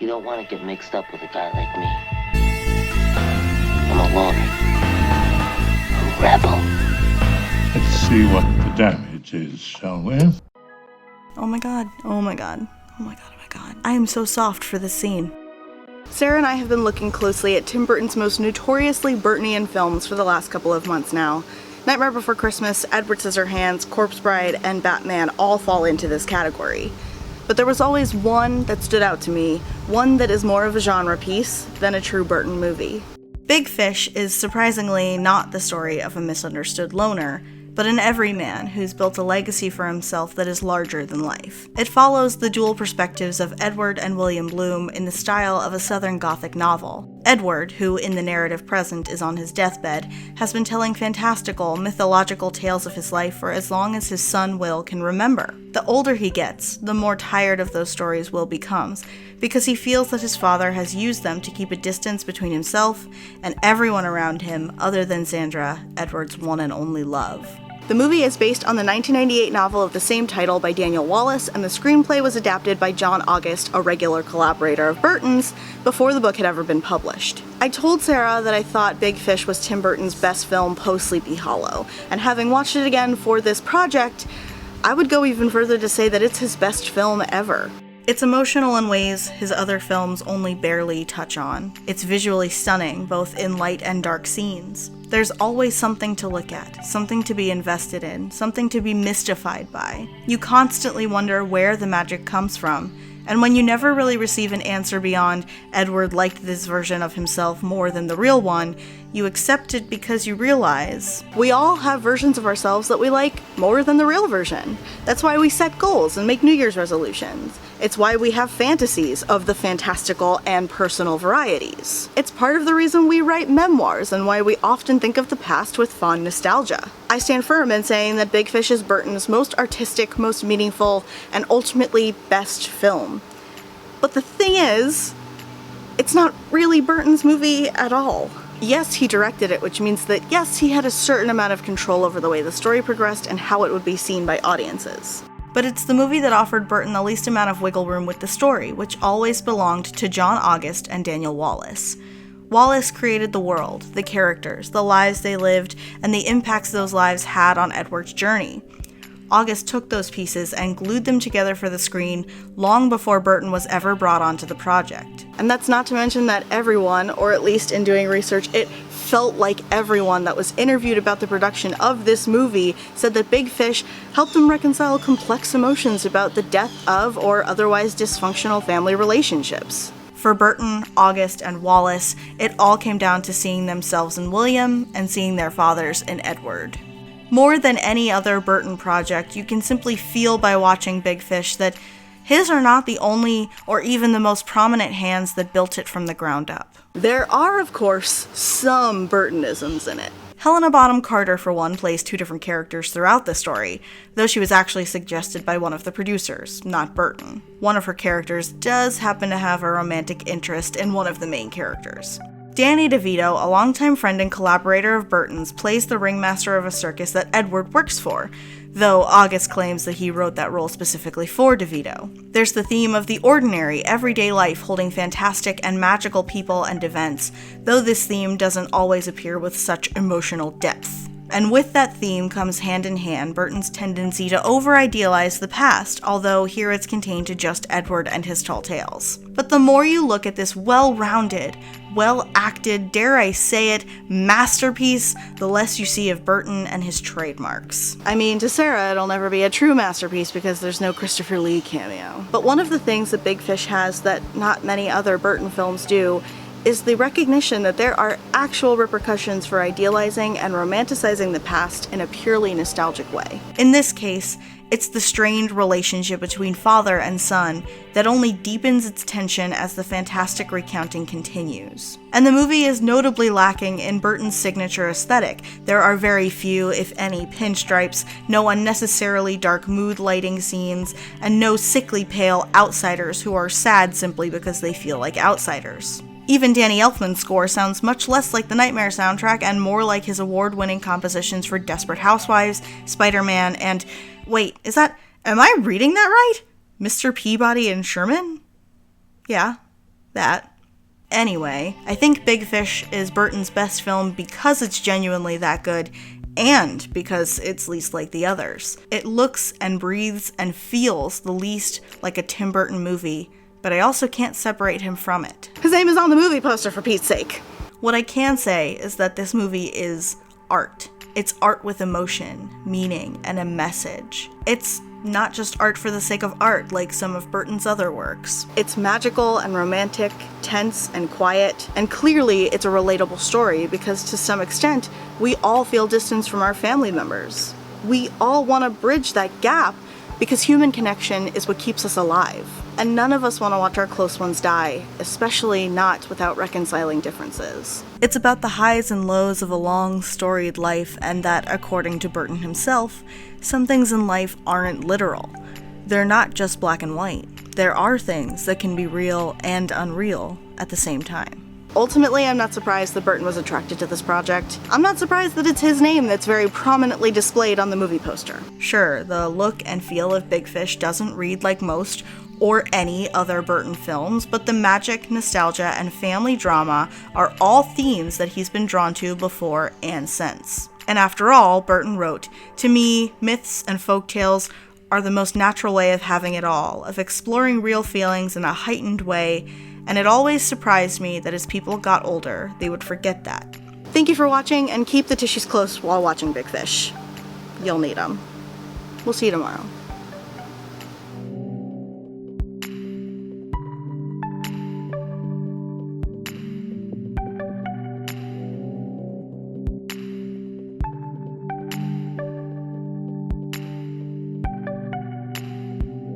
You don't want to get mixed up with a guy like me. I'm a loner. A rebel. Let's see what the damage is, shall we? Oh my god, oh my god, oh my god, oh my god. I am so soft for this scene. Sarah and I have been looking closely at Tim Burton's most notoriously Burtonian films for the last couple of months now. Nightmare Before Christmas, Edward Scissorhands, Corpse Bride, and Batman all fall into this category. But there was always one that stood out to me, one that is more of a genre piece than a true Burton movie. Big Fish is surprisingly not the story of a misunderstood loner, but an everyman who's built a legacy for himself that is larger than life. It follows the dual perspectives of Edward and William Bloom in the style of a Southern Gothic novel. Edward, who in the narrative present is on his deathbed, has been telling fantastical, mythological tales of his life for as long as his son Will can remember. The older he gets, the more tired of those stories Will becomes, because he feels that his father has used them to keep a distance between himself and everyone around him other than Sandra, Edward's one and only love. The movie is based on the 1998 novel of the same title by Daniel Wallace, and the screenplay was adapted by John August, a regular collaborator of Burton's, before the book had ever been published. I told Sarah that I thought Big Fish was Tim Burton's best film post-Sleepy Hollow, and having watched it again for this project, I would go even further to say that it's his best film ever. It's emotional in ways his other films only barely touch on. It's visually stunning, both in light and dark scenes. There's always something to look at, something to be invested in, something to be mystified by. You constantly wonder where the magic comes from, and when you never really receive an answer beyond Edward liked this version of himself more than the real one, you accept it because you realize we all have versions of ourselves that we like more than the real version. That's why we set goals and make New Year's resolutions. It's why we have fantasies of the fantastical and personal varieties. It's part of the reason we write memoirs and why we often think of the past with fond nostalgia. I stand firm in saying that Big Fish is Burton's most artistic, most meaningful, and ultimately best film. But the thing is, it's not really Burton's movie at all. Yes, he directed it, which means that yes, he had a certain amount of control over the way the story progressed and how it would be seen by audiences. But it's the movie that offered Burton the least amount of wiggle room with the story, which always belonged to John August and Daniel Wallace. Wallace created the world, the characters, the lives they lived, and the impacts those lives had on Edward's journey. August took those pieces and glued them together for the screen long before Burton was ever brought onto the project. And that's not to mention that everyone, or at least in doing research, it felt like everyone that was interviewed about the production of this movie said that Big Fish helped them reconcile complex emotions about the death of or otherwise dysfunctional family relationships. For Burton, August, and Wallace, it all came down to seeing themselves in William and seeing their fathers in Edward. More than any other Burton project, you can simply feel by watching Big Fish that his are not the only or even the most prominent hands that built it from the ground up. There are, of course, some Burtonisms in it. Helena Bonham Carter, for one, plays two different characters throughout the story, though she was actually suggested by one of the producers, not Burton. One of her characters does happen to have a romantic interest in one of the main characters. Danny DeVito, a longtime friend and collaborator of Burton's, plays the ringmaster of a circus that Edward works for, though August claims that he wrote that role specifically for DeVito. There's the theme of the ordinary, everyday life holding fantastic and magical people and events, though this theme doesn't always appear with such emotional depth. And with that theme comes hand in hand Burton's tendency to over-idealize the past, although here it's contained to just Edward and his tall tales. But the more you look at this well-rounded, well-acted, dare I say it, masterpiece, the less you see of Burton and his trademarks. I mean, to Sarah, it'll never be a true masterpiece because there's no Christopher Lee cameo. But one of the things that Big Fish has that not many other Burton films do is the recognition that there are actual repercussions for idealizing and romanticizing the past in a purely nostalgic way. In this case, it's the strained relationship between father and son that only deepens its tension as the fantastic recounting continues. And the movie is notably lacking in Burton's signature aesthetic. There are very few, if any, pinstripes, no unnecessarily dark mood lighting scenes, and no sickly pale outsiders who are sad simply because they feel like outsiders. Even Danny Elfman's score sounds much less like the Nightmare soundtrack and more like his award-winning compositions for Desperate Housewives, Spider-Man, and... wait, am I reading that right? Mr. Peabody and Sherman? Yeah, that. Anyway, I think Big Fish is Burton's best film because it's genuinely that good, and because it's least like the others. It looks and breathes and feels the least like a Tim Burton movie, but I also can't separate him from it. His name is on the movie poster, for Pete's sake. What I can say is that this movie is art. It's art with emotion, meaning, and a message. It's not just art for the sake of art like some of Burton's other works. It's magical and romantic, tense and quiet, and clearly it's a relatable story because to some extent, we all feel distance from our family members. We all want to bridge that gap because human connection is what keeps us alive. And none of us want to watch our close ones die, especially not without reconciling differences. It's about the highs and lows of a long, storied life, and that, according to Burton himself, some things in life aren't literal. They're not just black and white. There are things that can be real and unreal at the same time. Ultimately, I'm not surprised that Burton was attracted to this project. I'm not surprised that it's his name that's very prominently displayed on the movie poster. Sure, the look and feel of Big Fish doesn't read like most or any other Burton films, but the magic, nostalgia, and family drama are all themes that he's been drawn to before and since. And after all, Burton wrote, "To me, myths and folktales are the most natural way of having it all, of exploring real feelings in a heightened way, and it always surprised me that as people got older, they would forget that." Thank you for watching, and keep the tissues close while watching Big Fish. You'll need them. We'll see you tomorrow.